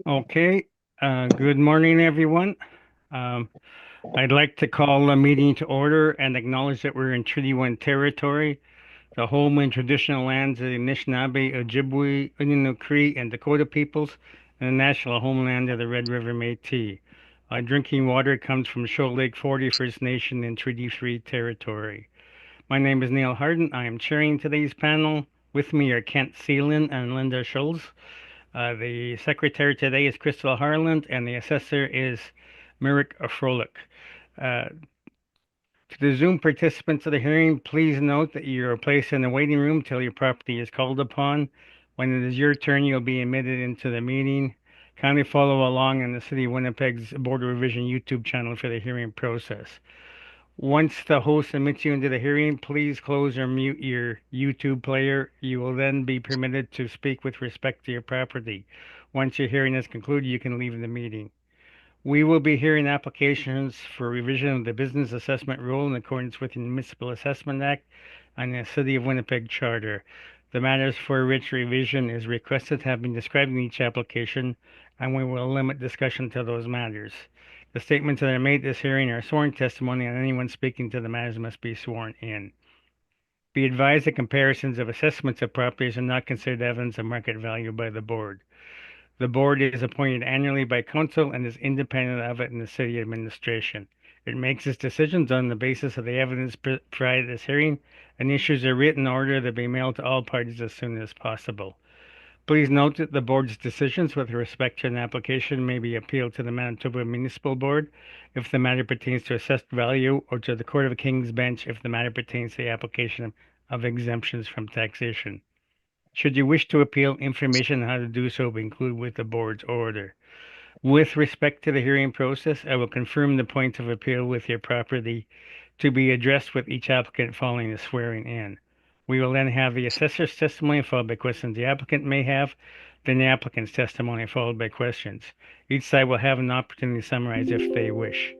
Okay, good morning, everyone. Um, I'd like to call the meeting to order and acknowledge that we're in Treaty 1 territory, the home and traditional lands of the Anishinaabe, Ojibwe, Innu Cree, and Dakota peoples, and the national homeland of the Red River Métis. Our drinking water comes from Shoal Lake 40 First Nation in Treaty 3 territory. My name is Neil Harden. I am chairing today's panel. With me are Kent Seelan and Linda Schulz. The secretary today is Crystal Harland, and the assessor is Merrick Froelich. Uh, to the Zoom participants of the hearing, please note that you are placed in the waiting room till your property is called upon. When it is your turn, you'll be admitted into the meeting. Kindly follow along in the City of Winnipeg's Board of Revision YouTube channel for the hearing process. Once the host admits you into the hearing, please close or mute your YouTube player. You will then be permitted to speak with respect to your property. Once your hearing is concluded, you can leave the meeting. We will be hearing applications for revision of the Business Assessment Rule in accordance with the Municipal Assessment Act and the City of Winnipeg Charter. The matters for which revision is requested have been described in each application, and we will limit discussion to those matters. The statements that are made at this hearing are sworn testimony, and anyone speaking to the matters must be sworn in. Be advised that comparisons of assessments of properties are not considered evidence of market value by the board. The board is appointed annually by council and is independent of it in the city administration. It makes its decisions on the basis of the evidence provided at this hearing and issues a written order that be mailed to all parties as soon as possible. Please note that the board's decisions with respect to an application may be appealed to the Manitoba Municipal Board if the matter pertains to assessed value, or to the Court of King's Bench if the matter pertains to the application of exemptions from taxation. Should you wish to appeal, information on how to do so will be included with the board's order. With respect to the hearing process, I will confirm the points of appeal with your property to be addressed with each applicant following the swearing in. We will then have the assessor's testimony followed by questions the applicant may have, then the applicant's testimony followed by questions. Each side will have an opportunity to summarize if they wish.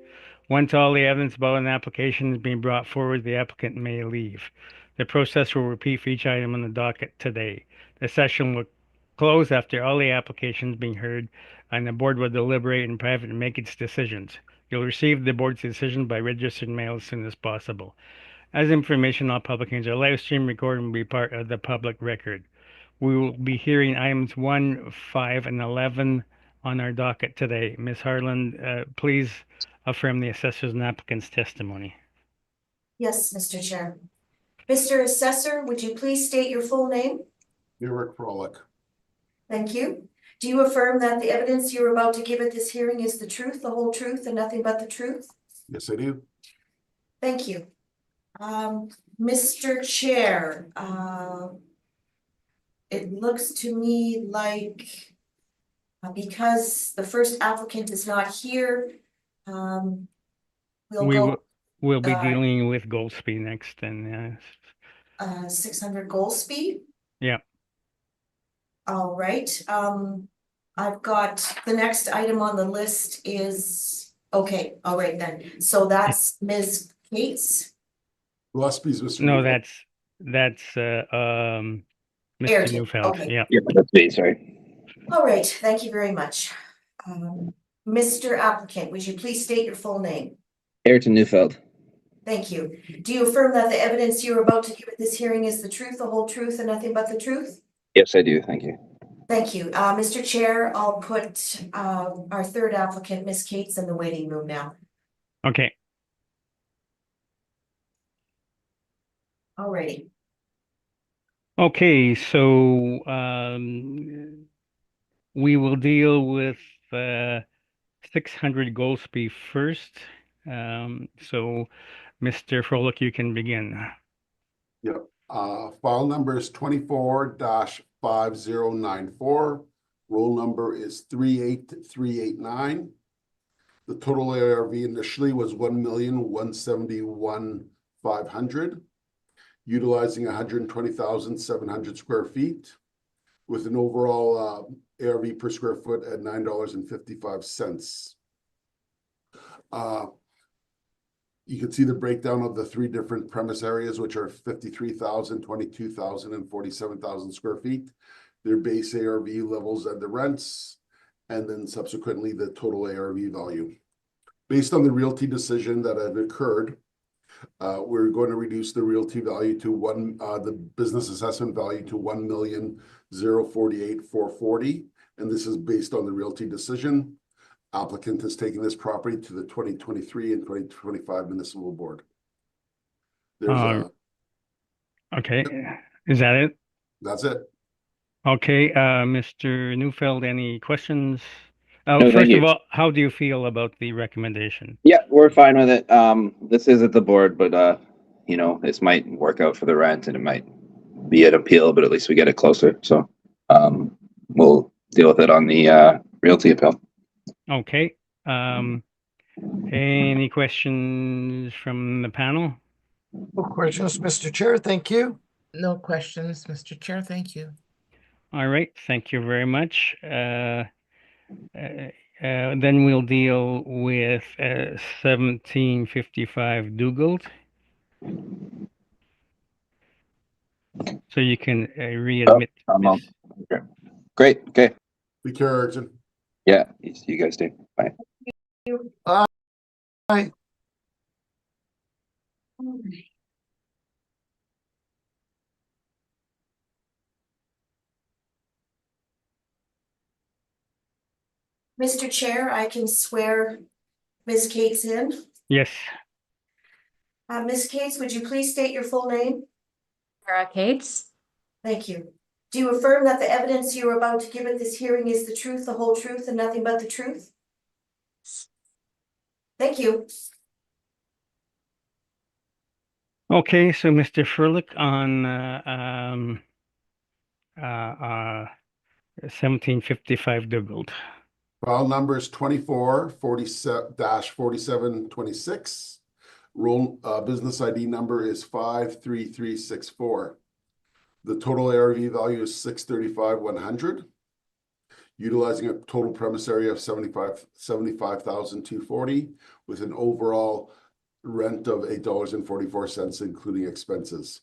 Once all the evidence about an application has been brought forward, the applicant may leave. The process will repeat for each item on the docket today. The session will close after all the applications being heard, and the board will deliberate in private and make its decisions. You'll receive the board's decision by registered mail as soon as possible. As information, all public hearings are live streamed, recorded, and will be part of the public record. We will be hearing items 1, 5, and 11 on our docket today. Ms. Harland, please affirm the assessor's and applicant's testimony. Yes, Mr. Chair. Mr. Assessor, would you please state your full name? Merrick Froelich. Thank you. Do you affirm that the evidence you're about to give at this hearing is the truth, the whole truth, and nothing but the truth? Yes, I do. Thank you. Mr. Chair, it looks to me like because the first applicant is not here, We'll be dealing with Goldsby next, and 600 Goldsby. Yeah. All right. I've got the next item on the list is okay. All right then. So that's Ms. Cates. Gillespie's Mr. No, Neufeld. that's Mr. Ayrton. Neufeld. Okay. Yeah. Yep, that's me, sorry. All right. Thank you very much. Mr. Applicant, would you please state your full name? Ayrton Neufeld. Thank you. Do you affirm that the evidence you're about to give at this hearing is the truth, the whole truth, and nothing but the truth? Yes, I do. Thank you. Thank you. Mr. Chair, I'll put our third applicant, Ms. Cates, in the waiting room now. Okay. Alrighty. Okay, so we will deal with 600 Goldsby first. So, Mr. Froelich, you can begin. Yep. File number is 24-5094. Roll number is 38389. The total ARV initially was 1,171,500, utilizing 120,700 square feet, with an overall ARV per square foot at $9.55. You can see the breakdown of the three different premise areas, which are 53,000, 22,000, and 47,000 square feet. Their base ARV levels and the rents, and then subsequently the total ARV value. Based on the realty decision that had occurred, we're going to reduce the realty value to the business assessment value to 1,048,440, and this is based on the realty decision. Applicant is taking this property to the 2023 and 2025 municipal board. There's Okay, is that it? that's it. Okay, Mr. Neufeld, any questions? No, thank First of you. all, how do you feel about the recommendation? Yeah, we're fine with it. This is at the board, but you know, this might work out for the rent and it might be an appeal, but at least we get it closer. So we'll deal with it on the realty appeal. Okay, any questions from the panel? No questions, Mr. Chair. Thank you. No questions, Mr. Chair. Thank you. All right, thank you very much. Then we'll deal with 1755 Dugald. So you can readmit. Miss. Okay. Great. Okay. Be care, Erickson. Yeah. You guys do. Bye. Bye. Mr. Chair, I can swear Ms. Cates in. Yes. Ms. Cates, would you please state your full name? Sarah Cates. Thank you. Do you affirm that the evidence you are about to give at this hearing is the truth, the whole truth, and nothing but the truth? Thank you. Okay, so Mr. Furlick on 1755 Dugald. File number is 24-4726. Roll business ID number is 53364. The total ARV value is 635,100. Utilizing a total premise area of 75,240 with an overall rent of $8.44, including expenses.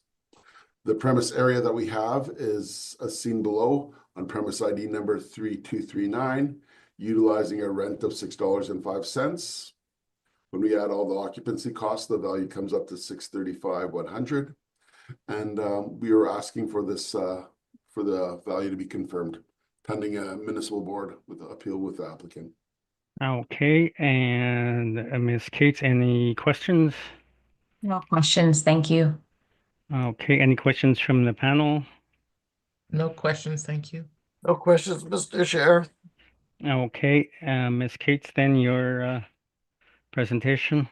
The premise area that we have is as seen below on premise ID number 3239, utilizing a rent of $6.05. When we add all the occupancy costs, the value comes up to 635,100. And we are asking for this for the value to be confirmed, pending a municipal board with the appeal with the applicant. Okay, and Ms. Cates, any questions? No questions. Thank you. Okay, any questions from the panel? No questions. Thank you. No questions, Mr. Chair. Okay, Ms. Cates, then your presentation.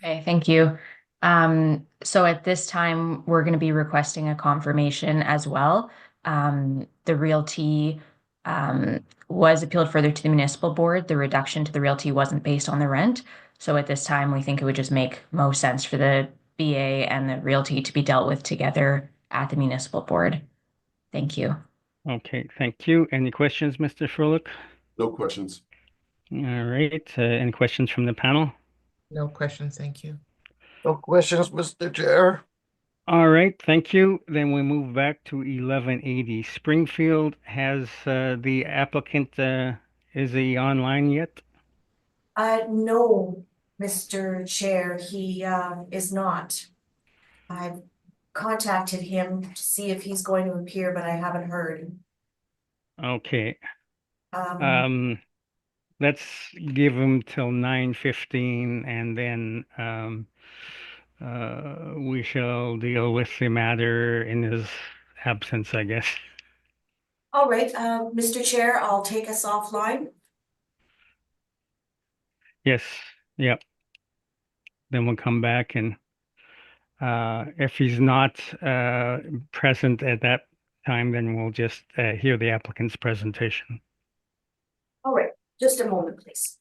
Okay, thank you. So at this time, we're going to be requesting a confirmation as well. The realty was appealed further to the municipal board. The reduction to the realty wasn't based on the rent. So at this time, we think it would just make most sense for the BA and the realty to be dealt with together at the municipal board. Thank you. Okay, thank you. Any questions, Mr. Furlick? No questions. All right, any questions from the panel? No questions. Thank you. No questions, Mr. Chair. All right, thank you. Then we move back to 1180 Springfield. Has the applicant, is he online yet? No, Mr. Chair, he is not. I've contacted him to see if he's going to appear, but I haven't heard. Okay, Um, let's give him till 9:15 and then we shall deal with the matter in his absence, I guess. all right, Mr. Chair, I'll take us offline. Yes, yep. Then we'll come back and if he's not present at that time, then we'll just hear the applicant's presentation. All right, just a moment, please.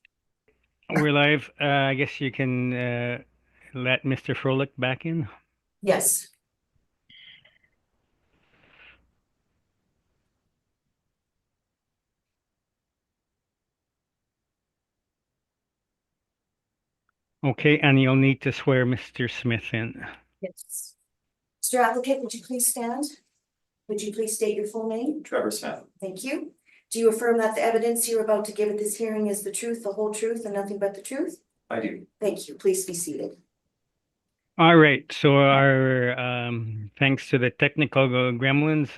We're live. I guess you can let Mr. Froelich back in. Yes. Okay, and you'll need to swear Mr. Smith in. Yes. Mr. Applicant, would you please stand? Would you please state your full name? Trevor Smith. Thank you. Do you affirm that the evidence you're about to give at this hearing is the truth, the whole truth, and nothing but the truth? I do. Thank you. Please be seated. All right, so our thanks to the technical gremlins,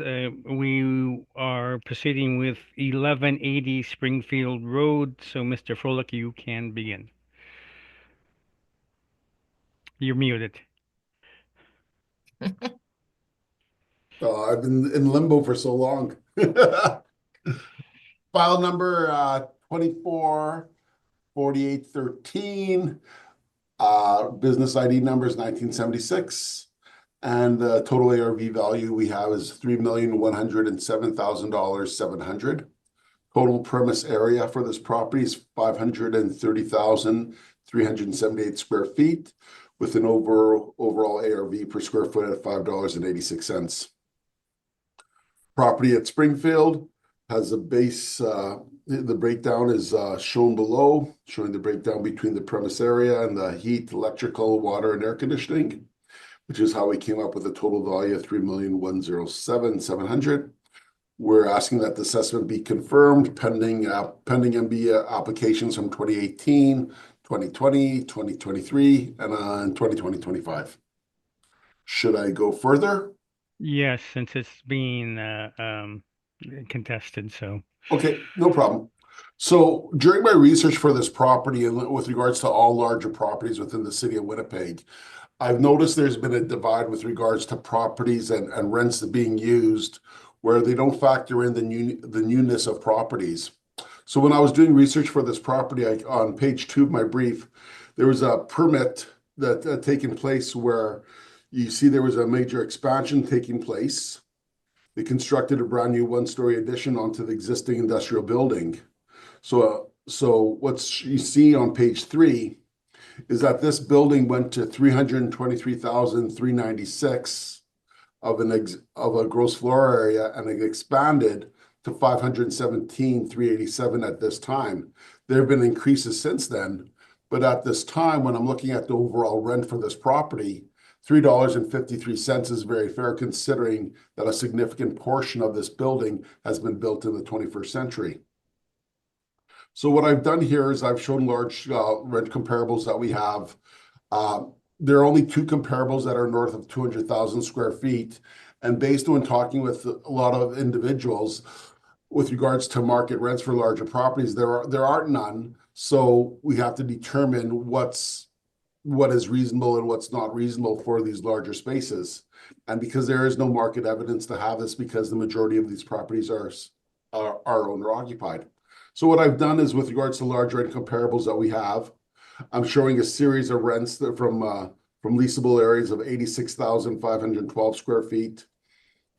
we are proceeding with 1180 Springfield Road. So, Mr. Frolick, you can begin. You're muted. Oh, I've been in limbo for so long. File number 244813. Business ID number is 1976. And the total ARV value we have is $3,107,700. Total premise area for this property is 530,378 square feet, with an overall ARV per square foot at $5.86. Property at Springfield has a base, the breakdown is shown below, showing the breakdown between the premise area and the heat, electrical, water, and air conditioning, which is how we came up with a total value of $3,107,700. We're asking that the assessment be confirmed pending MB applications from 2018, 2020, 2023, and 2025. Should I go further? Yes, since it's being contested, so. Okay, no problem. So during my research for this property and with regards to all larger properties within the city of Winnipeg, I've noticed there's been a divide with regards to properties and rents being used where they don't factor in the newness of properties. So when I was doing research for this property, on page 2 of my brief, there was a permit that had taken place where you see there was a major expansion taking place. They constructed a brand new one-story addition onto the existing industrial building. So what you see on page 3 is that this building went to 323,396 of a gross floor area, and it expanded to 517,387 at this time. There have been increases since then, but at this time, when I'm looking at the overall rent for this property, $3.53 is very fair, considering that a significant portion of this building has been built in the 21st century. So what I've done here is I've shown large rent comparables that we have. There are only 2 comparables that are north of 200,000 square feet. And based on talking with a lot of individuals with regards to market rents for larger properties, there aren't none. So we have to determine what is reasonable and what's not reasonable for these larger spaces. And because there is no market evidence to have this, because the majority of these properties are owner occupied. So what I've done is, with regards to large rent comparables that we have, I'm showing a series of rents that from leasable areas of 86,512 square feet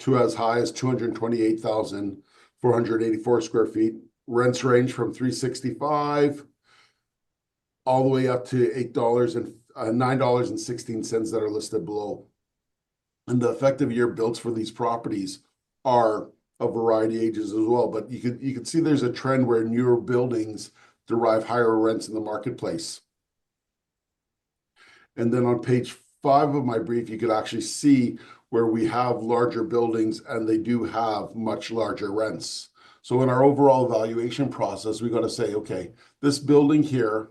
to as high as 228,484 square feet. Rents range from $365 all the way up to $9.16 that are listed below. And the effective year builds for these properties are a variety of ages as well. But you can see there's a trend where newer buildings derive higher rents in the marketplace. And then on page 5 of my brief, you could actually see where we have larger buildings and they do have much larger rents. So in our overall evaluation process, we got to say, okay, this building here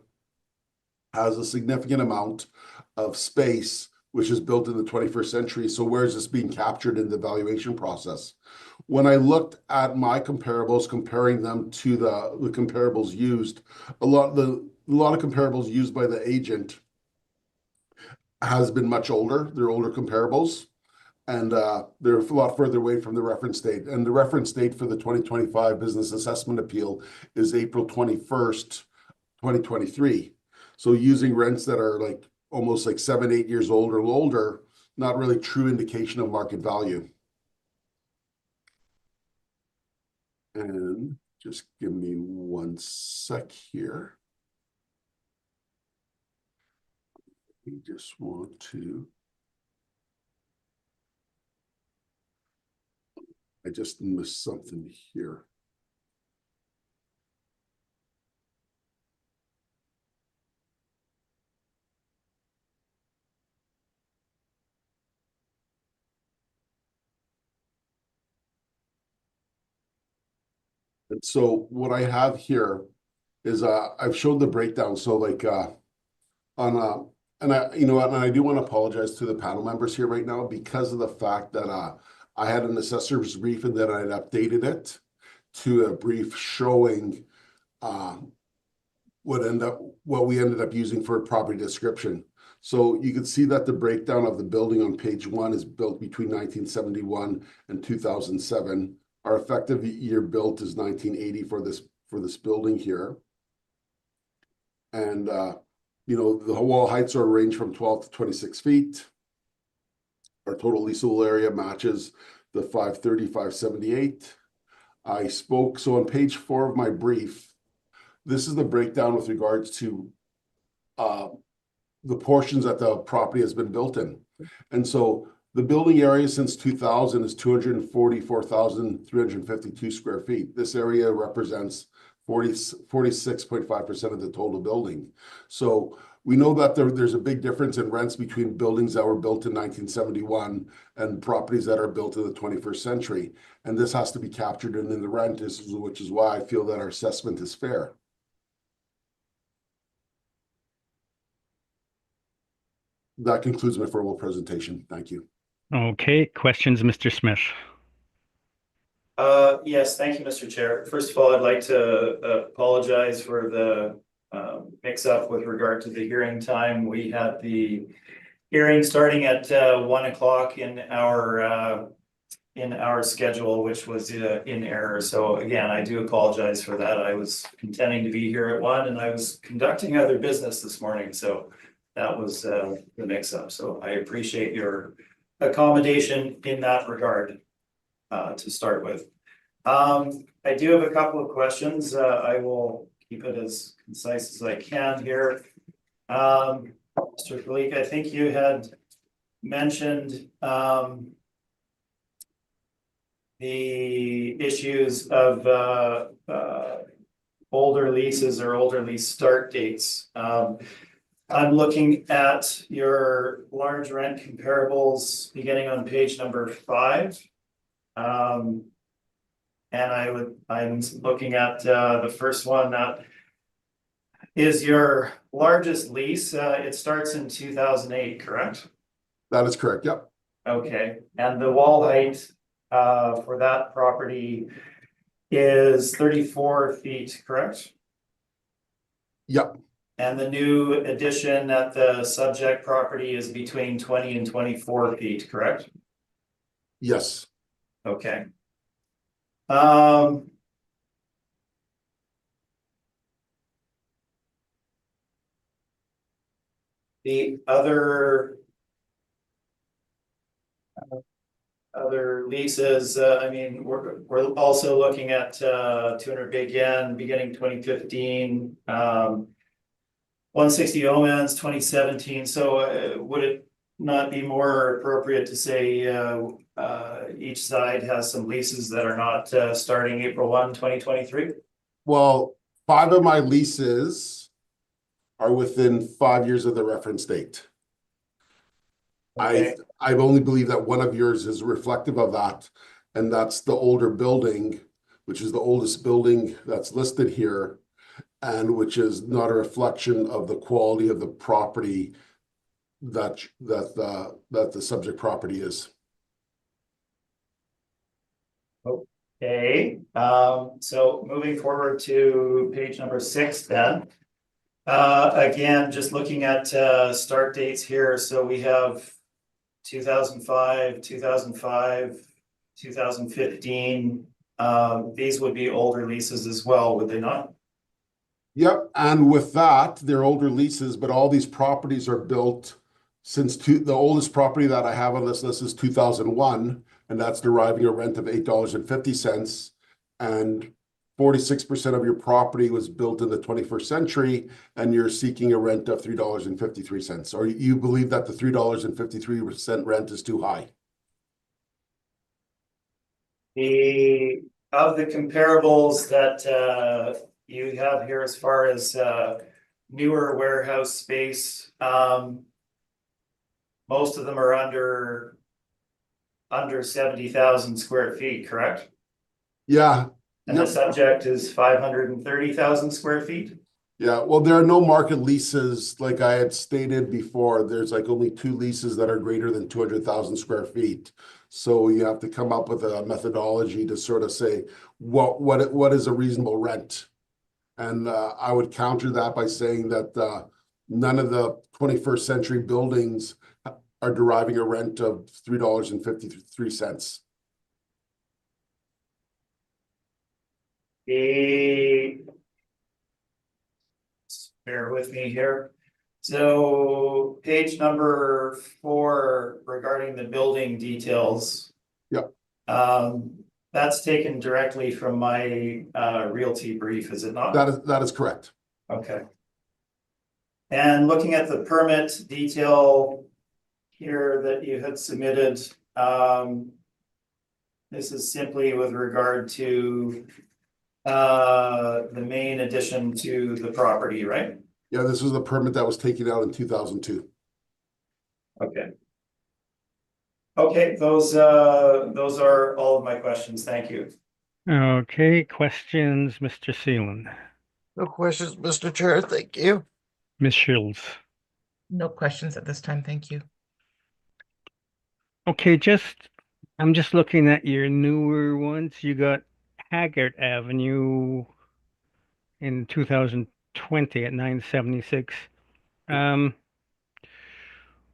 has a significant amount of space, which is built in the 21st century. So where is this being captured in the evaluation process? When I looked at my comparables, comparing them to the comparables used, a lot of comparables used by the agent has been much older. They're older comparables, and they're a lot further away from the reference date. And the reference date for the 2025 business assessment appeal is April 21st, 2023. So using rents that are like almost like 7-8 years old or older, not really true indication of market value. And just give me 1 sec here. We just want to. I just missed something here. And so what I have here is I've showed the breakdown. So like on and I you know what, and I do want to apologize to the panel members here right now because of the fact that I had an assessor's brief and then I'd updated it to a brief showing uh what we ended up using for a property description. So you can see that the breakdown of the building on page 1 is built between 1971 and 2007. Our effective year built is 1980 for this building here. And you know, the wall heights are range from 12 to 26 feet. Our total leasable area matches the 530, 578. So on page 4 of my brief, this is the breakdown with regards to the portions that the property has been built in. And so the building area since 2000 is 244,352 square feet. This area represents 46.5% of the total building. So we know that there's a big difference in rents between buildings that were built in 1971 and properties that are built in the 21st century. And this has to be captured in the rent, which is why I feel that our assessment is fair. That concludes my formal presentation. Thank you. Okay, questions, Mr. Smith? Yes, thank you, Mr. Chair. First of all, I'd like to apologize for the mix-up with regard to the hearing time. We had the hearing starting at 1 o'clock in our schedule, which was in error. So again, I do apologize for that. I was intending to be here at 1 and I was conducting other business this morning. So that was the mix-up. So I appreciate your accommodation in that regard to start with. I do have a couple of questions. I will keep it as concise as I can here. Mr. Philippe, I think you had mentioned the issues of older leases or older lease start dates. I'm looking at your large rent comparables beginning on page number 5. And I'm looking at the first one that is your largest lease. It starts in 2008, correct? That is correct. Yep. Okay, and the wall height for that property is 34 feet, correct? Yep. And the new addition at the subject property is between 20 and 24 feet, correct? Yes. Okay. The other leases, I mean, we're also looking at 200 Big Yen beginning 2015, 160 Omans 2017. So would it not be more appropriate to say each side has some leases that are not starting April 1, 2023? Well, 5 of my leases are within 5 years of the reference date. Okay. I only believe that one of yours is reflective of that, and that's the older building, which is the oldest building that's listed here, and which is not a reflection of the quality of the property that the subject property is. Okay, so moving forward to page number 6 then. Again, just looking at start dates here. So we have 2005, 2005, 2015. These would be older leases as well, would they not? Yep, and with that, they're older leases, but all these properties are built since the oldest property that I have on this list is 2001, and that's deriving a rent of $8.50, and 46% of your property was built in the 21st century, and you're seeking a rent of $3.53. Or you believe that the $3.53 rent is too high? Of the comparables that you have here as far as newer warehouse space, most of them are under 70,000 square feet, correct? Yeah, And the Yep. subject is 530,000 square feet? Yeah, well, there are no market leases, like I had stated before, there's like only 2 leases that are greater than 200,000 square feet. So you have to come up with a methodology to sort of say, what is a reasonable rent? And I would counter that by saying that none of the 21st century buildings are deriving a rent of $3.53. Bear with me here. So page number 4 regarding the building details. Yep. That's taken directly from my realty brief, is it not? That is correct. Okay. And looking at the permit detail here that you had submitted, this is simply with regard to the main addition to the property, right? Yeah, this was the permit that was taken out in 2002. Okay. Okay, those are all of my questions. Thank you. Okay, questions, Mr. Seelan, No questions, Mr. Chair. Thank you. Ms. Shields. No questions at this time, thank you. Okay, I'm just looking at your newer ones. You got Haggart Avenue in 2020 at 976.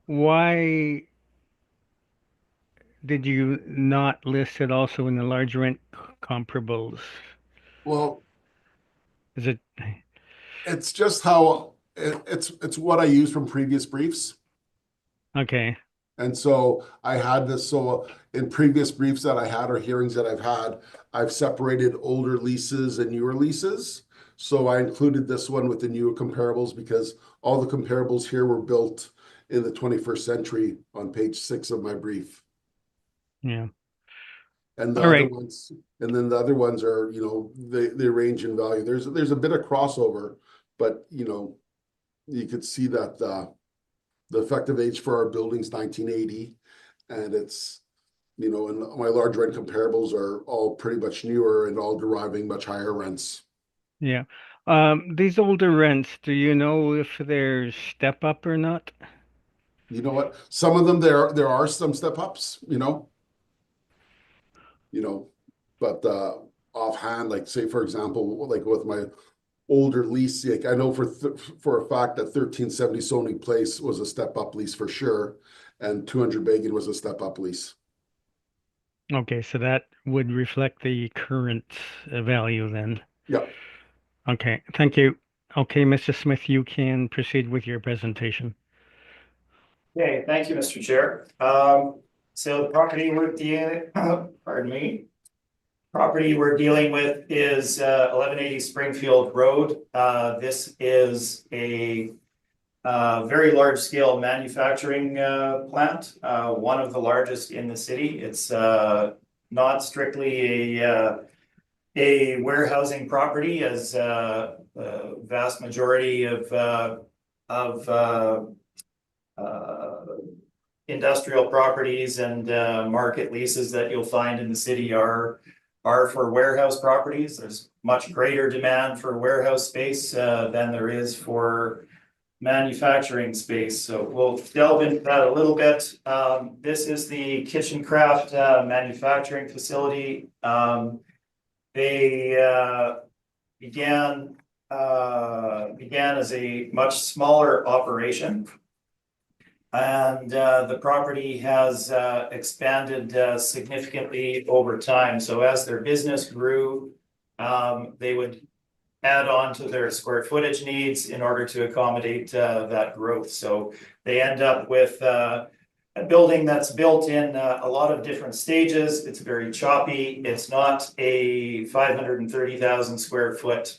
Why did you not list it also in the large rent comparables? Well, Is it it's just how it's what I use from previous briefs. okay? And so I had this, so in previous briefs that I had or hearings that I've had, I've separated older leases and newer leases. So I included this one with the newer comparables because all the comparables here were built in the 21st century on page 6 of my brief. Yeah. And the All other right. ones, and then the other ones are, they range in value. There's a bit of crossover, but you could see that the effective age for our building's 1980, and it's, and my large rent comparables are all pretty much newer and all deriving much higher rents. Yeah. These older rents, do you know if they're step up or not? You know what? Some of them there are some step ups, but offhand, like say for example, like with my older lease, like I know for a fact that 1370 Sony Place was a step up lease for sure, and 200 Bagan was a step up lease. Okay, so that would reflect the current value then. Yeah. Okay, thank you. Okay, Mr. Smith, you can proceed with your presentation. Okay, thank you, Mr. Chair. So the property we're dealing, pardon me. Property we're dealing with is 1180 Springfield Road. This is a very large scale manufacturing plant, one of the largest in the city. It's not strictly a warehousing property, as the vast majority of industrial properties and market leases that you'll find in the city are for warehouse properties. There's much greater demand for warehouse space than there is for manufacturing space. So we'll delve into that a little bit. This is the Kitchen Craft manufacturing facility. They began as a much smaller operation. And the property has expanded significantly over time. So as their business grew, they would add on to their square footage needs in order to accommodate that growth. So they end up with a building that's built in a lot of different stages. It's very choppy. It's not a 530,000 square foot,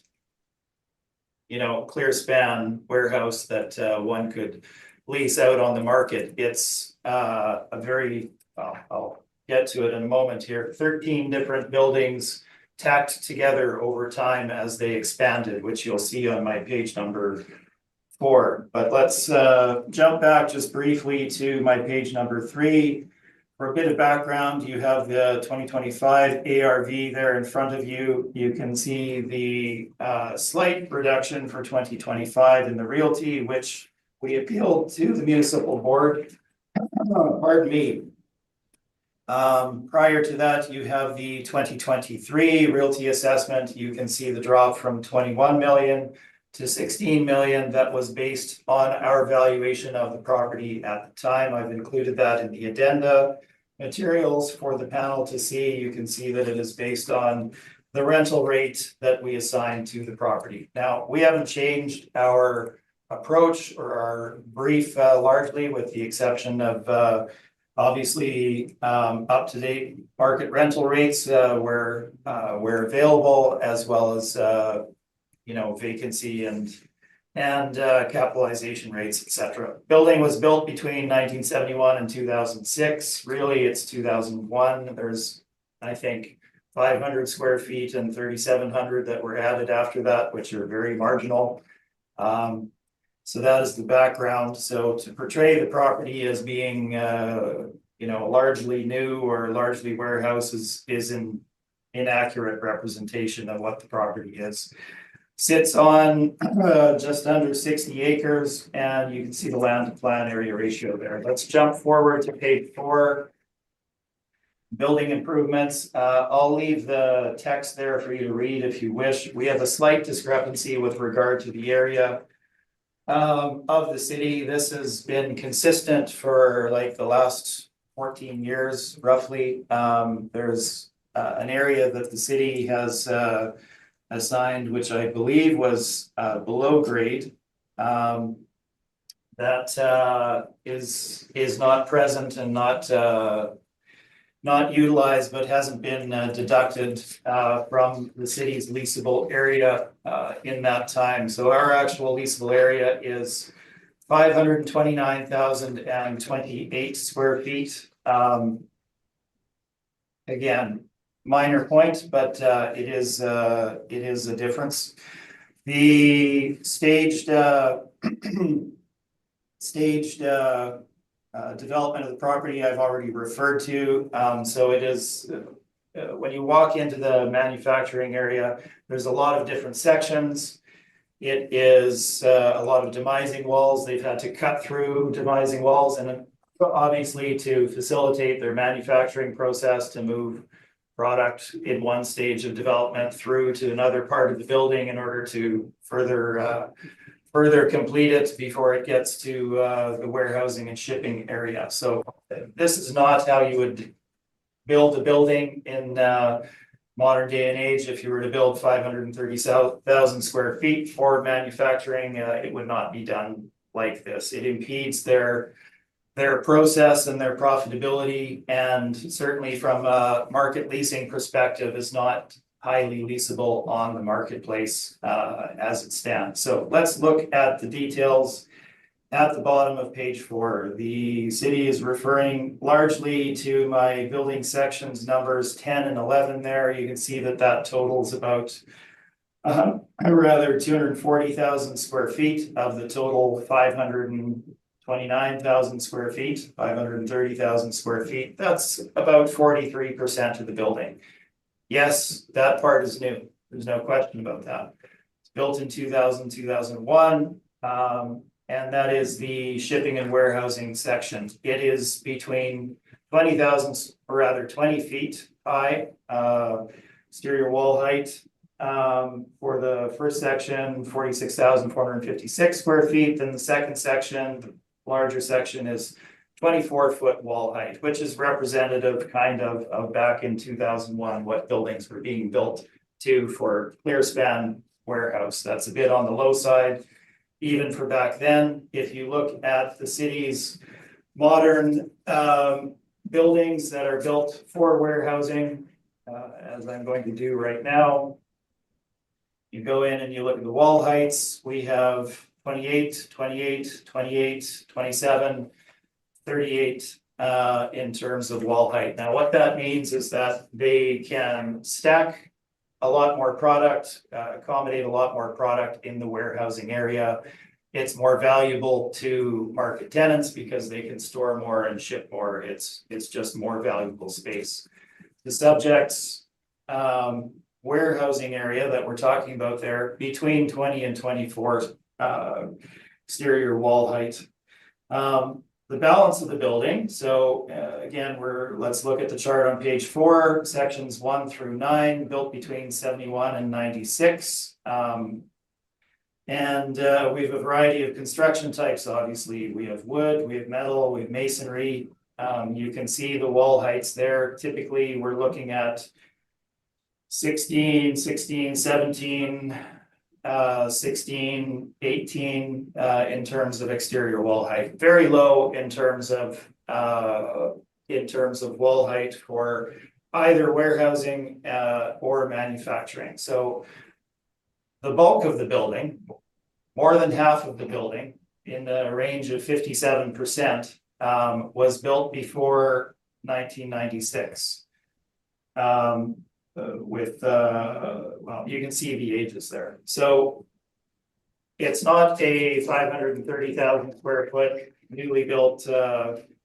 clear span warehouse that one could lease out on the market. It's a very, I'll get to it in a moment here, 13 different buildings tacked together over time as they expanded, which you'll see on my page number 4. But let's jump back just briefly to my page number 3. For a bit of background, you have the 2025 ARV there in front of you. You can see the slight reduction for 2025 in the realty, which we appealed to the municipal board. Pardon me. Prior to that, you have the 2023 realty assessment. You can see the drop from 21 million to 16 million. That was based on our valuation of the property at the time. I've included that in the addenda materials for the panel to see. You can see that it is based on the rental rate that we assigned to the property. Now, we haven't changed our approach or our brief largely, with the exception of obviously up-to-date market rental rates where available, as well as vacancy and capitalization rates, etc. Building was built between 1971 and 2006. Really, it's 2001. There's, I think, 500 square feet and 3,700 that were added after that, which are very marginal. So that is the background. So to portray the property as being, largely new or largely warehouse is an inaccurate representation of what the property is. Sits on just under 60 acres, and you can see the land to plan area ratio there. Let's jump forward to page 4. Building improvements. I'll leave the text there for you to read if you wish. We have a slight discrepancy with regard to the area of the city. This has been consistent for like the last 14 years, roughly. There's an area that the city has assigned, which I believe was below grade, that is not present and not utilized, but hasn't been deducted from the city's leasable area in that time. So our actual leasable area is 529,028 square feet. Again, minor point, but it is a difference. The staged development of the property I've already referred to. So it is when you walk into the manufacturing area, there's a lot of different sections. It is a lot of demising walls. They've had to cut through demising walls, and obviously to facilitate their manufacturing process, to move product in one stage of development through to another part of the building in order to further complete it before it gets to the warehousing and shipping area. So this is not how you would build a building in modern day and age. If you were to build 530,000 square feet for manufacturing, it would not be done like this. It impedes their process and their profitability, and certainly from a market leasing perspective is not highly leasable on the marketplace as it stands. So let's look at the details at the bottom of page 4. The city is referring largely to my building sections numbers 10 and 11 there. You can see that totals about 240,000 square feet of the total 529,000 square feet, 530,000 square feet. That's about 43% of the building. Yes, that part is new. There's no question about that. It's built in 2000, 2001, and that is the shipping and warehousing section. It is between 20 feet high, exterior wall height. For the first section, 46,456 square feet. Then the second section, the larger section, is 24-foot wall height, which is representative kind of back in 2001, what buildings were being built to for clear span warehouse. That's a bit on the low side, even for back then. If you look at the city's modern buildings that are built for warehousing, as I'm going to do right now, you go in and you look at the wall heights. We have 28, 28, 28, 27, 38 in terms of wall height. Now, what that means is that they can stack a lot more product, accommodate a lot more product in the warehousing area. It's more valuable to market tenants because they can store more and ship more. It's just more valuable space. The subject's warehousing area that we're talking about there, between 20 and 24 exterior wall height. The balance of the building, so again, let's look at the chart on page 4, sections 1 through 9, built between 71 and 96. And we have a variety of construction types, obviously. We have wood, we have metal, we have masonry. You can see the wall heights there. Typically, we're looking at 16, 17, 16, 18 in terms of exterior wall height. Very low in terms of wall height for either warehousing or manufacturing. So the bulk of the building, more than half of the building, in the range of 57%, was built before 1996. Well, you can see the ages there. So it's not a 530,000 square foot newly built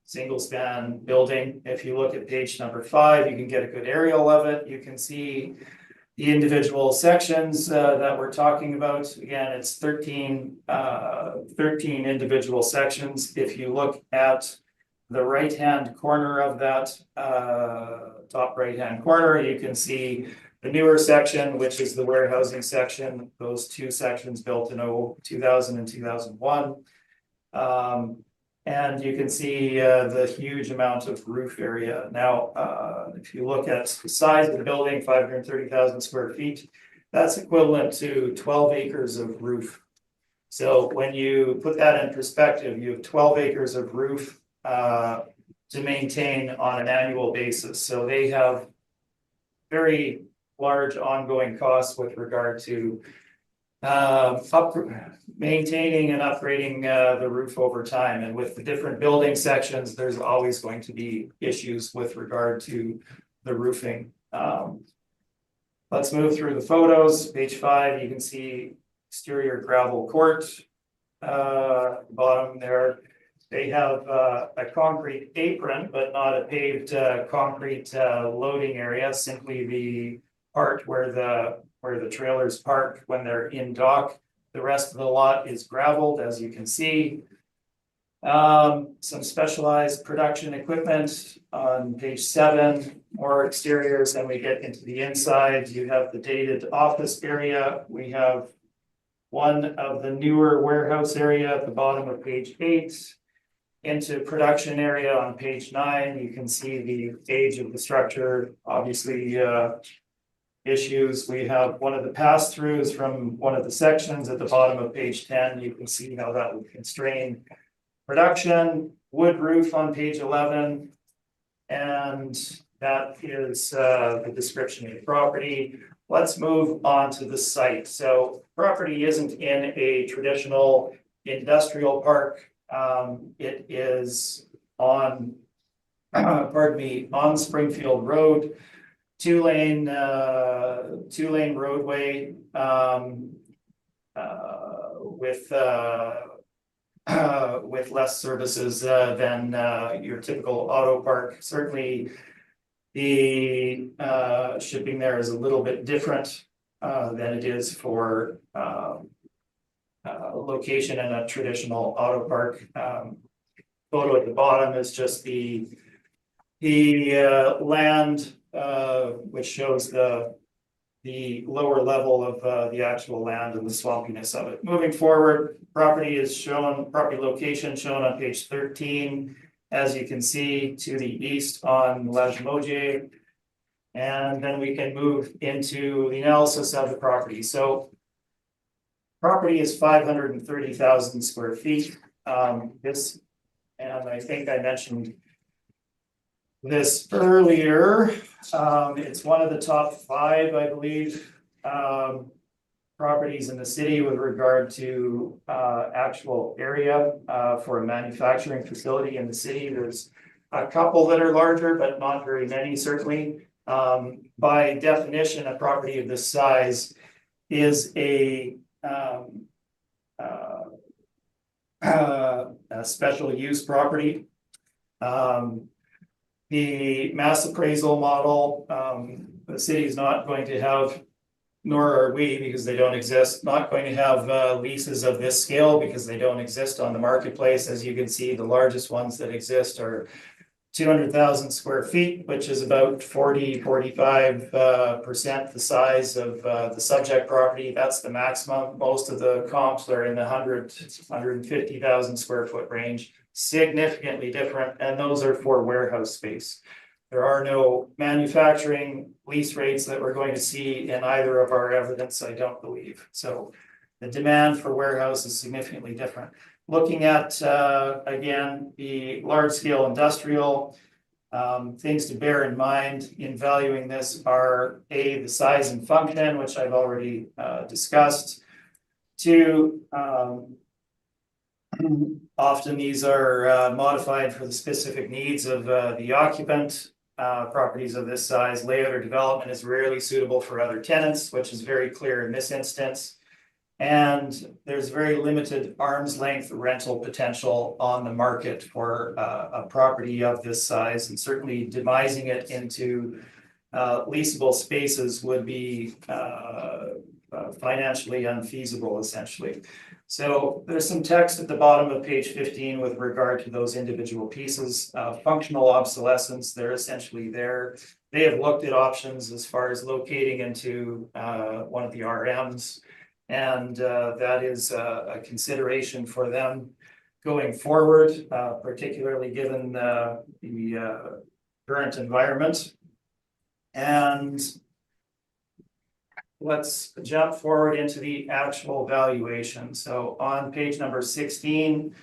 single span building. If you look at page number 5, you can get a good aerial of it. You can see the individual sections that we're talking about. Again, it's 13 individual sections. If you look at the right-hand corner of that top right-hand corner, you can see the newer section, which is the warehousing section. Those two sections built in 2000 and 2001. And you can see the huge amount of roof area. Now, if you look at the size of the building, 530,000 square feet, that's equivalent to 12 acres of roof. So when you put that in perspective, you have 12 acres of roof to maintain on an annual basis. So they have very large ongoing costs with regard to maintaining and upgrading the roof over time. And with the different building sections, there's always going to be issues with regard to the roofing. Let's move through the photos. Page 5, you can see exterior gravel court. Bottom there, they have a concrete apron, but not a paved concrete loading area, simply the part where the trailers park when they're in dock. The rest of the lot is gravelled, as you can see. Some specialized production equipment on page 7, more exteriors. Then we get into the inside. You have the dated office area. We have one of the newer warehouse area at the bottom of page 8. Into production area on page 9, you can see the age of the structure, obviously issues. We have one of the pass-throughs from one of the sections at the bottom of page 10. You can see how that would constrain production. Wood roof on page 11. And that is the description of the property. Let's move on to the site. So property isn't in a traditional industrial park. It is on, on Springfield Road, two-lane roadway with less services than your typical auto park. Certainly, the shipping there is a little bit different than it is for location in a traditional auto park. Photo at the bottom is just the land, which shows the lower level of the actual land and the swampiness of it. Moving forward, property location shown on page 13. As you can see, to the east on Lagimoje. And then we can move into the analysis of the property. So property is 530,000 square feet. And I think I mentioned this earlier. It's one of the top 5, I believe, properties in the city with regard to actual area for a manufacturing facility in the city. There's a couple that are larger, but not very many, certainly. By definition, a property of this size is a a special use property. The mass appraisal model, the city is not going to have, nor are we, because they don't exist, not going to have leases of this scale because they don't exist on the marketplace. As you can see, the largest ones that exist are 200,000 square feet, which is about 45% the size of the subject property. That's the maximum. Most of the comps are in the 150,000 square foot range, significantly different, and those are for warehouse space. There are no manufacturing lease rates that we're going to see in either of our evidence, I don't believe. So the demand for warehouse is significantly different. Looking at, again, the large scale industrial, things to bear in mind in valuing this are the size and function, which I've already discussed. Two, often these are modified for the specific needs of the occupant. Properties of this size, layout or development is rarely suitable for other tenants, which is very clear in this instance. And there's very limited arm's length rental potential on the market for a property of this size, and certainly demising it into leasable spaces would be financially unfeasible, essentially. So there's some text at the bottom of page 15 with regard to those individual pieces. Functional obsolescence, they're essentially there. They have looked at options as far as locating into one of the RMs. And that is a consideration for them going forward, particularly given the current environment. And let's jump forward into the actual valuation. So on page number 16,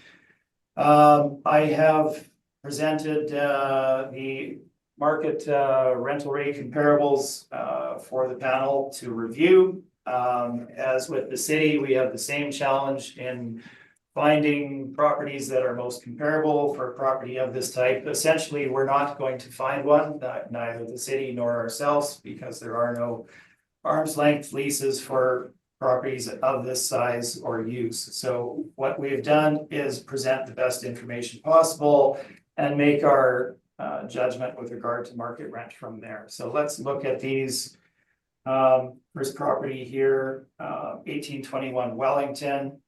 I have presented the market rental rate comparables for the panel to review. As with the city, we have the same challenge in finding properties that are most comparable for a property of this type. Essentially, we're not going to find one, neither the city nor ourselves, because there are no arm's length leases for properties of this size or use. So what we have done is present the best information possible and make our judgment with regard to market rent from there. So let's look at these. First property here, 1821 Wellington.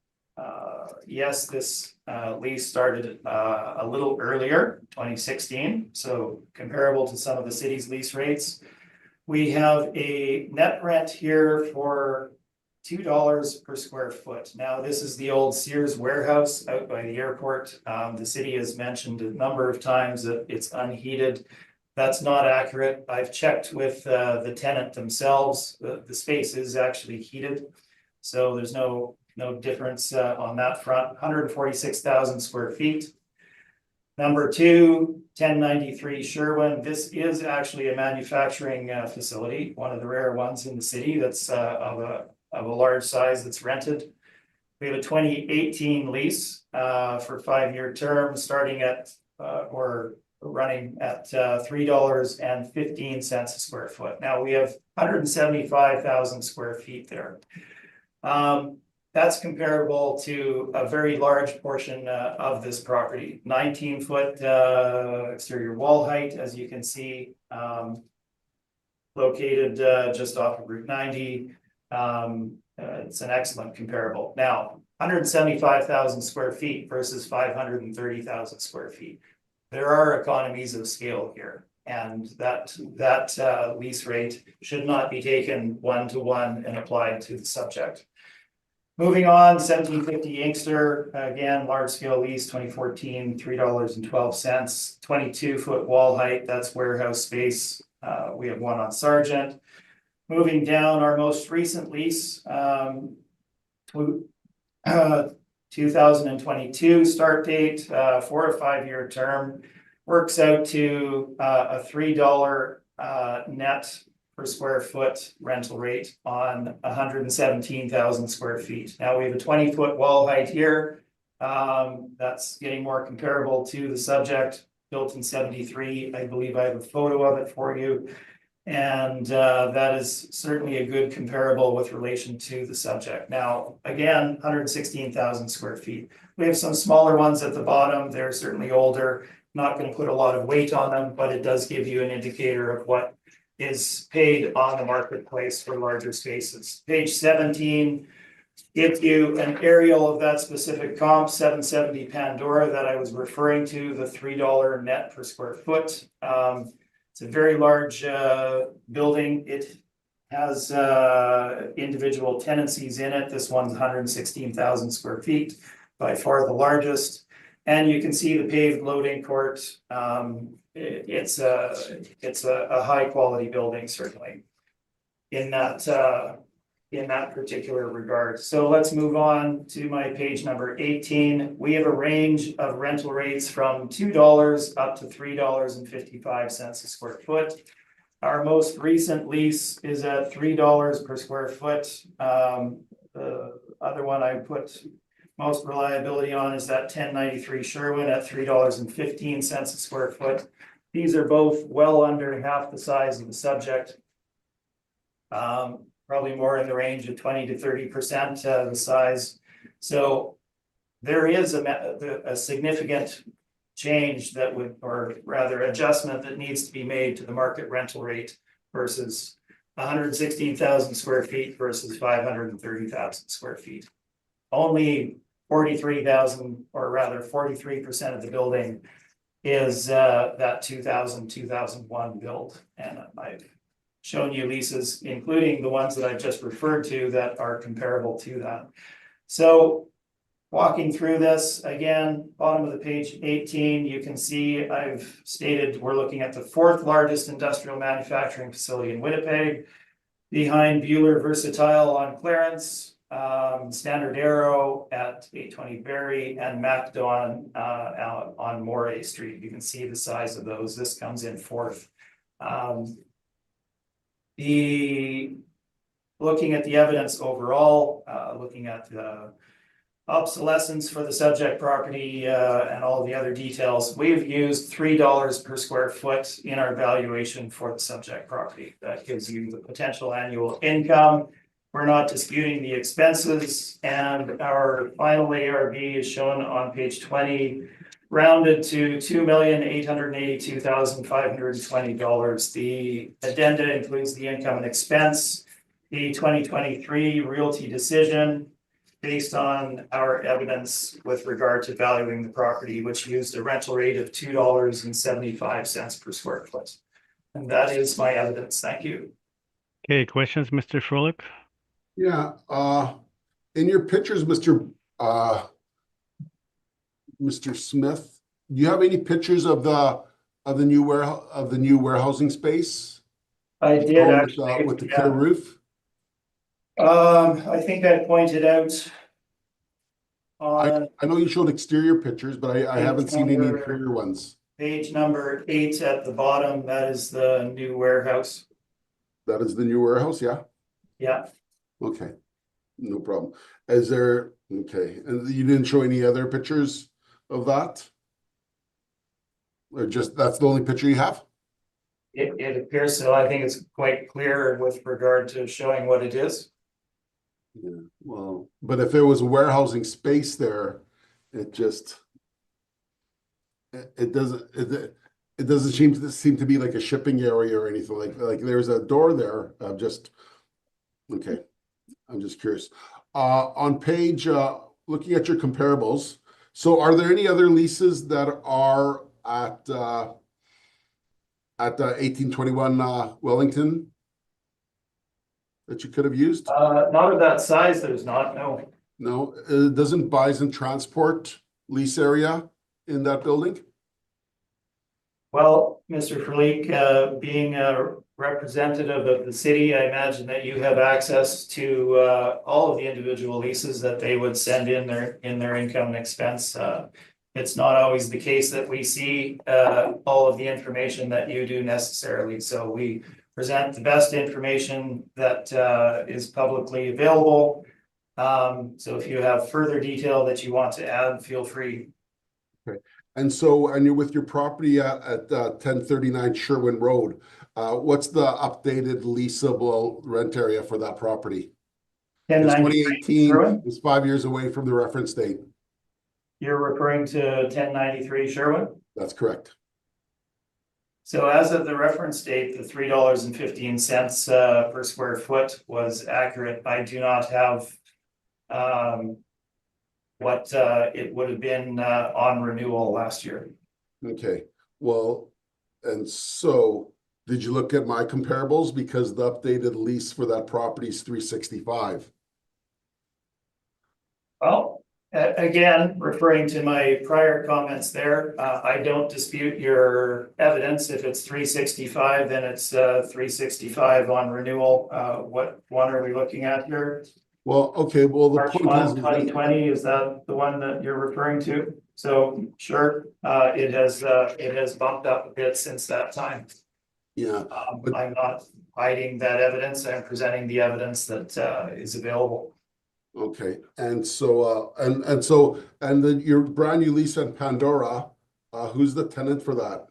Yes, this lease started a little earlier, 2016, so comparable to some of the city's lease rates. We have a net rent here for $2 per square foot. Now, this is the old Sears warehouse out by the airport. The city has mentioned a number of times that it's unheated. That's not accurate. I've checked with the tenant themselves. The space is actually heated, so there's no difference on that front. 146,000 square feet. Number two, 1093 Sherwin. This is actually a manufacturing facility, one of the rare ones in the city that's of a large size that's rented. We have a 2018 lease for 5-year term, starting at or running at $3.15 a square foot. Now we have 175,000 square feet there. That's comparable to a very large portion of this property. 19-foot exterior wall height, as you can see, located just off of Route 90. It's an excellent comparable. Now, 175,000 square feet versus 530,000 square feet. There are economies of scale here, and that lease rate should not be taken one-to-one and applied to the subject. Moving on, 1750 Inkster, again, large-scale lease, 2014, $3.12, 22-foot wall height, that's warehouse space. We have one on Sargent. Moving down, our most recent lease, 2022 start date, 4 to 5 year term, works out to a $3 net per square foot rental rate on 117,000 square feet. Now we have a 20-foot wall height here. That's getting more comparable to the subject, built in 73. I believe I have a photo of it for you. And that is certainly a good comparable with relation to the subject. Now, again, 116,000 square feet. We have some smaller ones at the bottom. They're certainly older. Not going to put a lot of weight on them, but it does give you an indicator of what is paid on the marketplace for larger spaces. Page 17 gives you an aerial of that specific comp, 770 Pandora that I was referring to, the $3 net per square foot. It's a very large building. It has individual tenancies in it. This one's 116,000 square feet, by far the largest. And you can see the paved loading court. It's a high quality building, certainly, in that particular regard. So let's move on to my page number 18. We have a range of rental rates from $2 up to $3.55 a square foot. Our most recent lease is at $3 per square foot. The other one I put most reliability on is that 1093 Sherwin at $3.15 a square foot. These are both well under half the size of the subject. Probably more in the range of 20 to 30% the size. So there is a significant change that would, or rather adjustment that needs to be made to the market rental rate versus 116,000 square feet versus 530,000 square feet. Only 43,000, or rather 43% of the building is that 2001 build. And I've shown you leases, including the ones that I've just referred to, that are comparable to that. So walking through this, again, bottom of the page 18, you can see I've stated we're looking at the 4th largest industrial manufacturing facility in Winnipeg, behind Bueller Versatile on Clarence, Standard Arrow at 820 Berry, and MacDon out on Moray Street. You can see the size of those. This comes in 4th. Looking at the evidence overall, looking at the obsolescence for the subject property and all the other details, we've used $3 per square foot in our valuation for the subject property. That gives you the potential annual income. We're not disputing the expenses, and our final ARV is shown on page 20, rounded to $2,882,520. The addenda includes the income and expense, the 2023 realty decision based on our evidence with regard to valuing the property, which used a rental rate of $2.75 per square foot. And that is my evidence. Thank you. Okay, questions, Mr. Froelich? Yeah, in your pictures, Mr. Smith, do you have any pictures of the new warehousing space? I did actually, with the clear roof. I think I pointed out on I know you showed exterior pictures, but I haven't seen any interior ones. page number 8 at the bottom. That is the new warehouse. That is the new warehouse, yeah? Yeah. Okay, no problem. Okay, and you didn't show any other pictures of that? Or just, that's the only picture you have? It appears so. I think it's quite clear with regard to showing what it is. Yeah, well, but if there was a warehousing space there, it doesn't seem to be like a shipping area or anything like there's a door there. Okay, I'm just curious. On page, looking at your comparables, so are there any other leases that are at 1821 Wellington that you could have used? Not of that size, there's not, no. No, doesn't Bison Transport lease area in that building? Well, Mr. Froelich, being a representative of the city, I imagine that you have access to all of the individual leases that they would send in their income and expense. It's not always the case that we see all of the information that you do necessarily. So we present the best information that is publicly available. So if you have further detail that you want to add, feel free. Okay. And you're with your property at 1039 Sherwin Road. What's the updated leasable rent area for that property? It's 1093, 2018, Sherwin? it's 5 years away from the reference date. You're referring to 1093 Sherwin? That's correct. So as of the reference date, the $3.15 per square foot was accurate. I do not have what it would have been on renewal last year. Okay, well, and so did you look at my comparables? Because the updated lease for that property is 365. Well, again, referring to my prior comments there, I don't dispute your evidence. If it's 365, then it's 365 on renewal. What one are we looking at here? Well, okay, well, the March point 1, is, 2020, is that the one that you're referring to? So sure, it has bumped up a bit since that time. yeah, but I'm not hiding that evidence. I'm presenting the evidence that is available. okay, and so, and then your brand new lease on Pandora, who's the tenant for that?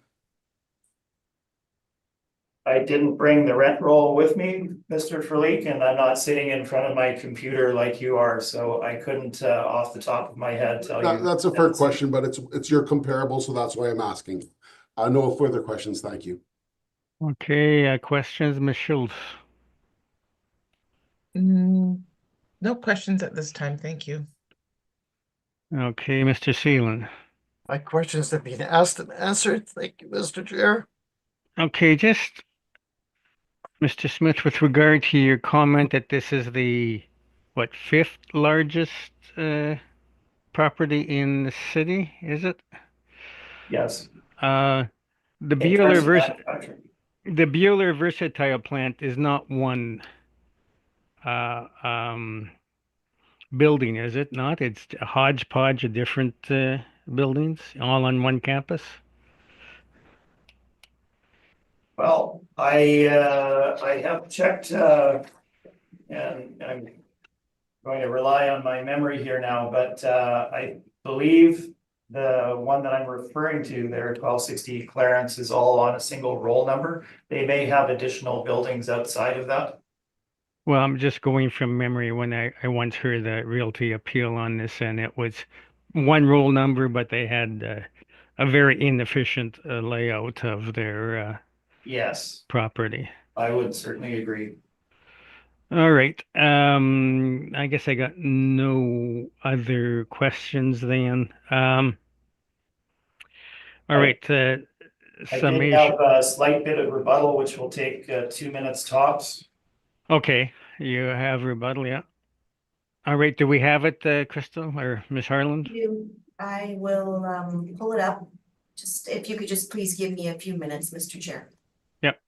I didn't bring the rent roll with me, Mr. Furleek, and I'm not sitting in front of my computer like you are, so I couldn't, off the top of my head, tell you. That's a fair question, but it's your comparable, so that's why I'm asking. No further questions, thank you. Okay, questions, Ms. Schultz? No questions at this time, thank you. Okay, Mr. Seelan? My questions have been asked and answered. Thank you, Mr. Chair. Okay, just Mr. Smith, with regard to your comment that this is the, what, fifth largest property in the city, is it? Yes. Uh, the In terms Bueller of vers manufacturing. the Bueller Versatile plant is not one uh, um, building, is it not? It's a hodgepodge of different buildings all on one campus. Well, I have checked, and I'm going to rely on my memory here now, but I believe the one that I'm referring to there, 1260 Clarence, is all on a single roll number. They may have additional buildings outside of that. Well, I'm just going from memory when I once heard the realty appeal on this, and it was one roll number, but they had a very inefficient layout of their Yes, property. I would certainly agree. All right. I guess I got no other questions then. All I- right. I did Summation. have a slight bit of rebuttal, which will take 2 minutes tops. Okay. You have rebuttal, yeah. All right. Do we have it, Crystal or Miss Harland? I will pull it up. Just if you could just please give me a few minutes, Mr. Chair. Yep.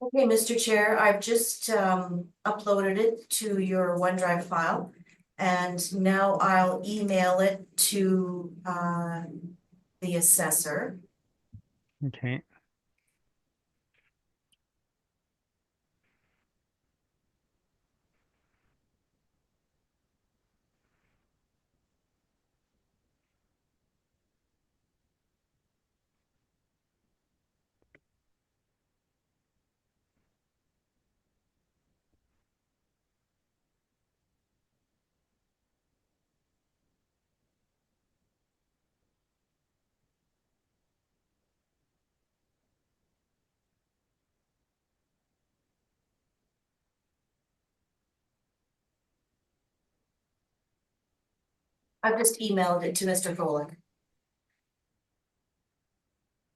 Okay, Mr. Chair, I've just uploaded it to your OneDrive file. And now I'll email it to the assessor. Okay. I've just emailed it to Mr. Froelich.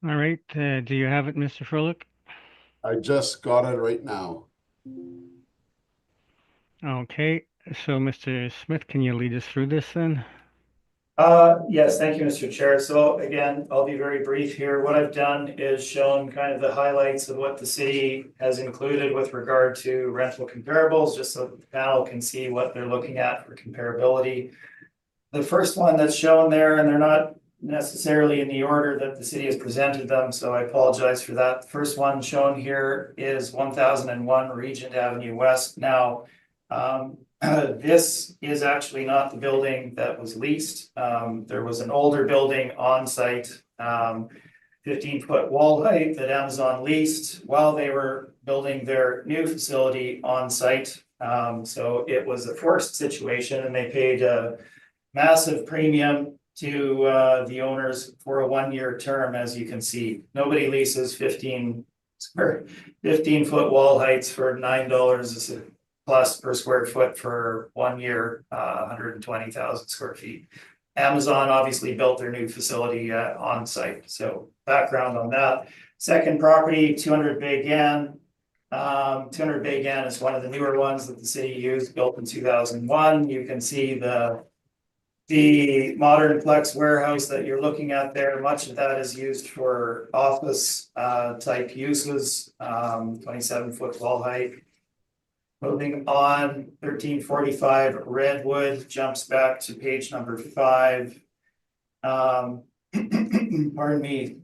All right, do you have it, Mr. Froelich? I just got it right now. Okay, so Mr. Smith, can you lead us through this then? Yes, thank you, Mr. Chair. So again, I'll be very brief here. What I've done is shown kind of the highlights of what the city has included with regard to rental comparables, just so the panel can see what they're looking at for comparability. The first one that's shown there, and they're not necessarily in the order that the city has presented them, so I apologize for that. The first one shown here is 1001 Regent Avenue West. Now, this is actually not the building that was leased. There was an older building on site, 15-foot wall height that Amazon leased while they were building their new facility on site. So it was a forced situation, and they paid a massive premium to the owners for a 1-year term. As you can see, nobody leases 15-foot wall heights for $9 plus per square foot for 1 year, 120,000 square feet. Amazon obviously built their new facility on site. So background on that. Second property, 200 Bay Gan. 200 Bay Gan is one of the newer ones that the city used, built in 2001. You can see the modern flex warehouse that you're looking at there. Much of that is used for office type uses, 27-foot wall height. Moving on, 1345 Redwood jumps back to page number 5. Pardon me.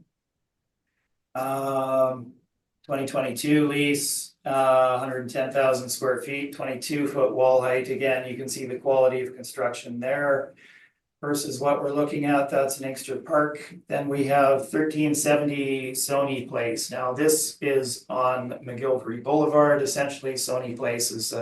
2022 lease, 110,000 square feet, 22-foot wall height. Again, you can see the quality of construction there versus what we're looking at. That's an Inkster Park. Then we have 1370 Sony Place. Now this is on McGilvery Boulevard. Essentially, Sony Place is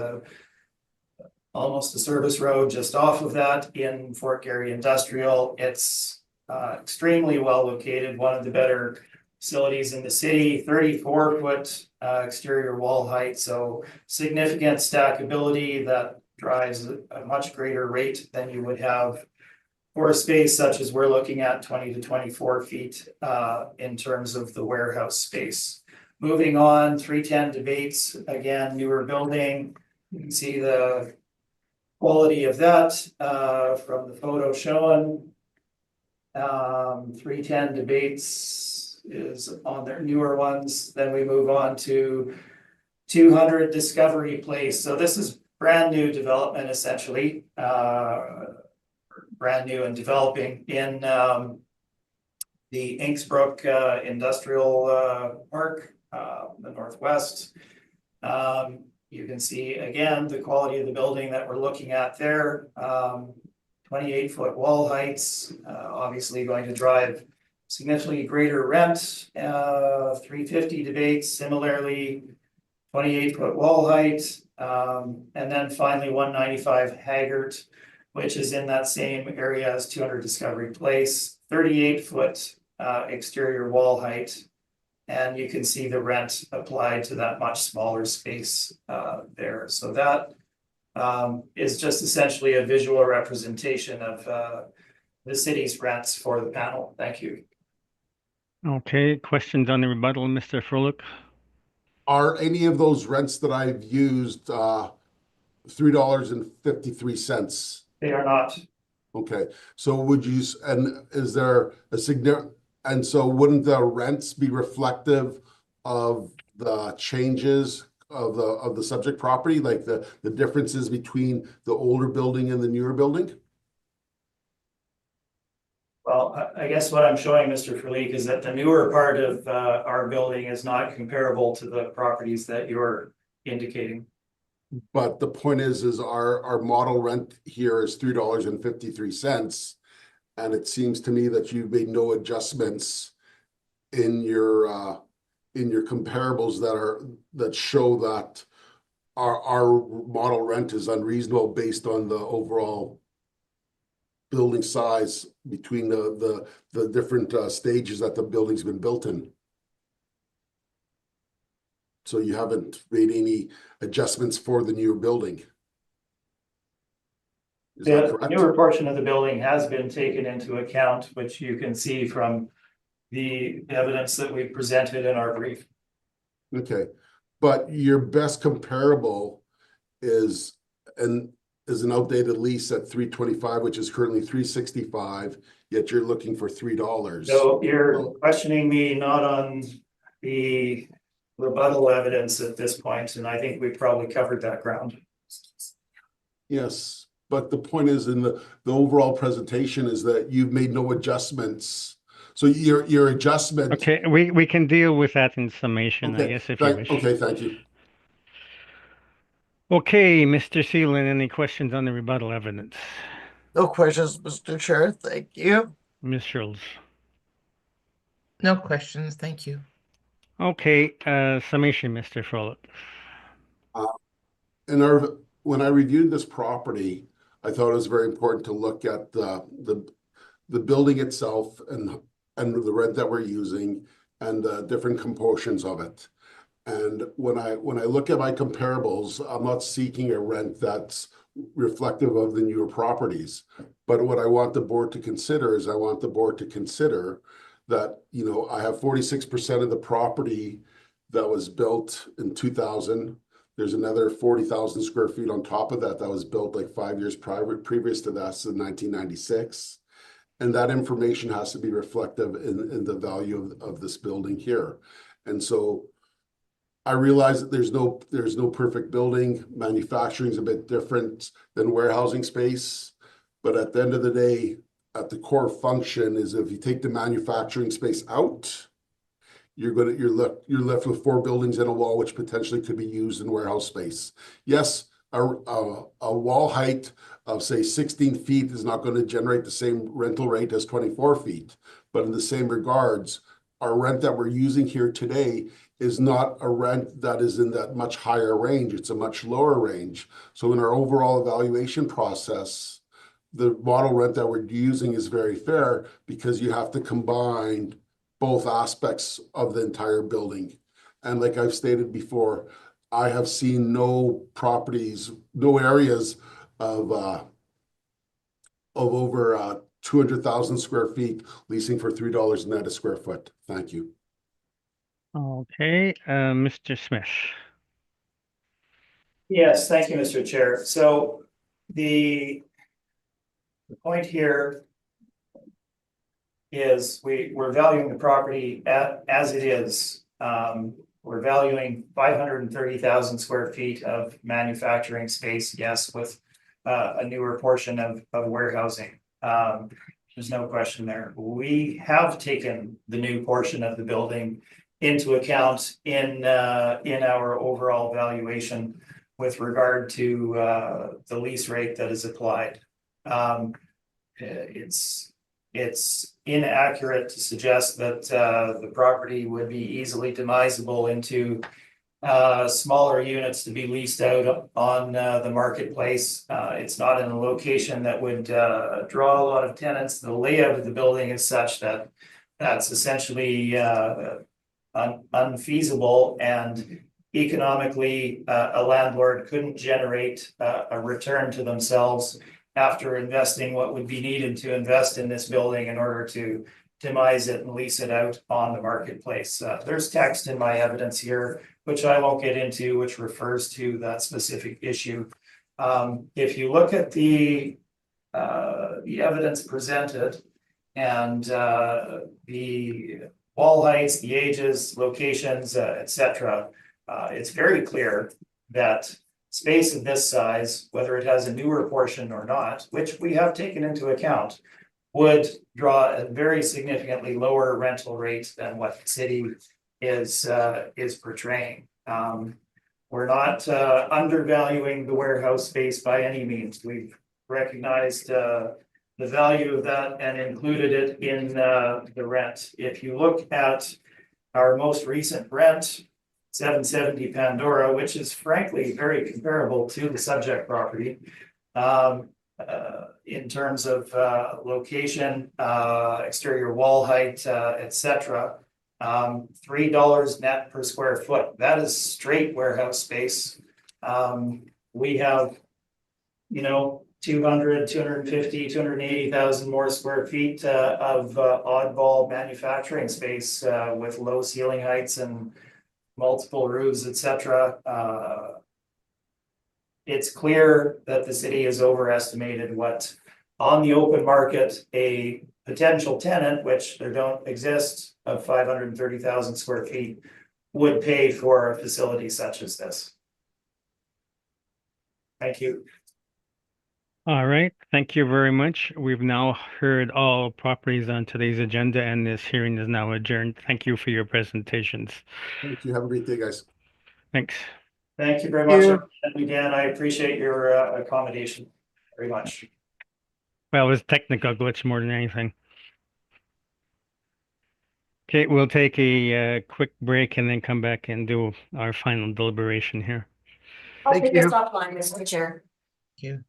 almost a service road just off of that in Fort Garry Industrial. It's extremely well located, one of the better facilities in the city, 34-foot exterior wall height, so significant stackability that drives a much greater rate than you would have for a space such as we're looking at, 20 to 24 feet in terms of the warehouse space. Moving on, 310 Debates, again, newer building. You can see the quality of that from the photo shown. 310 Debates is on their newer ones. Then we move on to 200 Discovery Place. So this is brand new development, essentially. Brand new and developing in the Inksbrook Industrial Park, the Northwest. You can see again the quality of the building that we're looking at there. 28-foot wall heights, obviously going to drive significantly greater rent. 350 Debates, similarly, 28-foot wall height. And then finally 195 Haggart, which is in that same area as 200 Discovery Place, 38-foot exterior wall height. And you can see the rent applied to that much smaller space there. So that is just essentially a visual representation of the city's rents for the panel. Thank you. Okay, questions on the rebuttal, Mr. Froelich? Are any of those rents that I've used $3.53? They are not. Okay, so would you, and is there a significant, and so wouldn't the rents be reflective of the changes of the subject property, like the differences between the older building and the newer building? Well, I guess what I'm showing, Mr. Froelich, is that the newer part of our building is not comparable to the properties that you're indicating. But the point is our model rent here is $3.53. And it seems to me that you've made no adjustments in your comparables that show that our model rent is unreasonable based on the overall building size between the different stages that the building's been built in. So you haven't made any adjustments for the newer building. Is that The correct? newer portion of the building has been taken into account, which you can see from the evidence that we presented in our brief. Okay, but your best comparable is an outdated lease at 325, which is currently 365, yet you're looking for $3. So you're questioning me not on the rebuttal evidence at this point, and I think we've probably covered that ground. Yes, but the point is in the overall presentation is that you've made no adjustments. So your adjustment. Okay, we can deal with that in summation, I Okay, guess, if you wish. okay, thank you. Okay, Mr. Seelan, any questions on the rebuttal evidence? No questions, Mr. Chair. Thank you. Ms. Schultz? No questions, thank you. Okay, summation, Mr. Follett. When I reviewed this property, I thought it was very important to look at the building itself and the rent that we're using and the different components of it. And when I look at my comparables, I'm not seeking a rent that's reflective of the newer properties. But what I want the board to consider is I want the board to consider that, you know, I have 46% of the property that was built in 2000. There's another 40,000 square feet on top of that was built like 5 years previous to that, so 1996. And that information has to be reflective in the value of this building here. And so I realize that there's no perfect building. Manufacturing is a bit different than warehousing space. But at the end of the day, at the core function is if you take the manufacturing space out, you're left with 4 buildings and a wall, which potentially could be used in warehouse space. Yes, a wall height of say 16 feet is not going to generate the same rental rate as 24 feet. But in the same regards, our rent that we're using here today is not a rent that is in that much higher range. It's a much lower range. So in our overall evaluation process, the model rent that we're using is very fair because you have to combine both aspects of the entire building. And like I've stated before, I have seen no properties, no areas of over 200,000 square feet leasing for $3 net a square foot. Thank you. Okay, Mr. Smith. Yes, thank you, Mr. Chair. So the point here is we're valuing the property as it is. We're valuing 530,000 square feet of manufacturing space, yes, with a newer portion of warehousing. There's no question there. We have taken the new portion of the building into account in our overall valuation with regard to the lease rate that is applied. It's inaccurate to suggest that the property would be easily demisable into smaller units to be leased out on the marketplace. It's not in a location that would draw a lot of tenants. The layout of the building is such that that's essentially unfeasible, and economically a landlord couldn't generate a return to themselves after investing what would be needed to invest in this building in order to demise it and lease it out on the marketplace. There's text in my evidence here, which I won't get into, which refers to that specific issue. If you look at the evidence presented and the wall heights, the ages, locations, etc., it's very clear that space of this size, whether it has a newer portion or not, which we have taken into account, would draw a very significantly lower rental rate than what the city is portraying. We're not undervaluing the warehouse space by any means. We've recognized the value of that and included it in the rent. If you look at our most recent rent, 770 Pandora, which is frankly very comparable to the subject property in terms of location, exterior wall height, etc. $3 net per square foot. That is straight warehouse space. We have, 200, 250, 280,000 more square feet of oddball manufacturing space with low ceiling heights and multiple roofs, etc. It's clear that the city has overestimated what on the open market a potential tenant, which there don't exist, of 530,000 square feet would pay for a facility such as this. Thank you. All right, thank you very much. We've now heard all properties on today's agenda, and this hearing is now adjourned. Thank you for your presentations. Thank you. Have a great day, guys. Thanks. Thank you very Thank much. you. And again, I appreciate your accommodation very much. Well, it was technical glitch more than anything. Okay, we'll take a quick break and then come back and do our final deliberation here. I'll Thank take this you. offline, Mr. Chair. Thank you.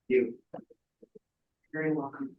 You. Very welcome.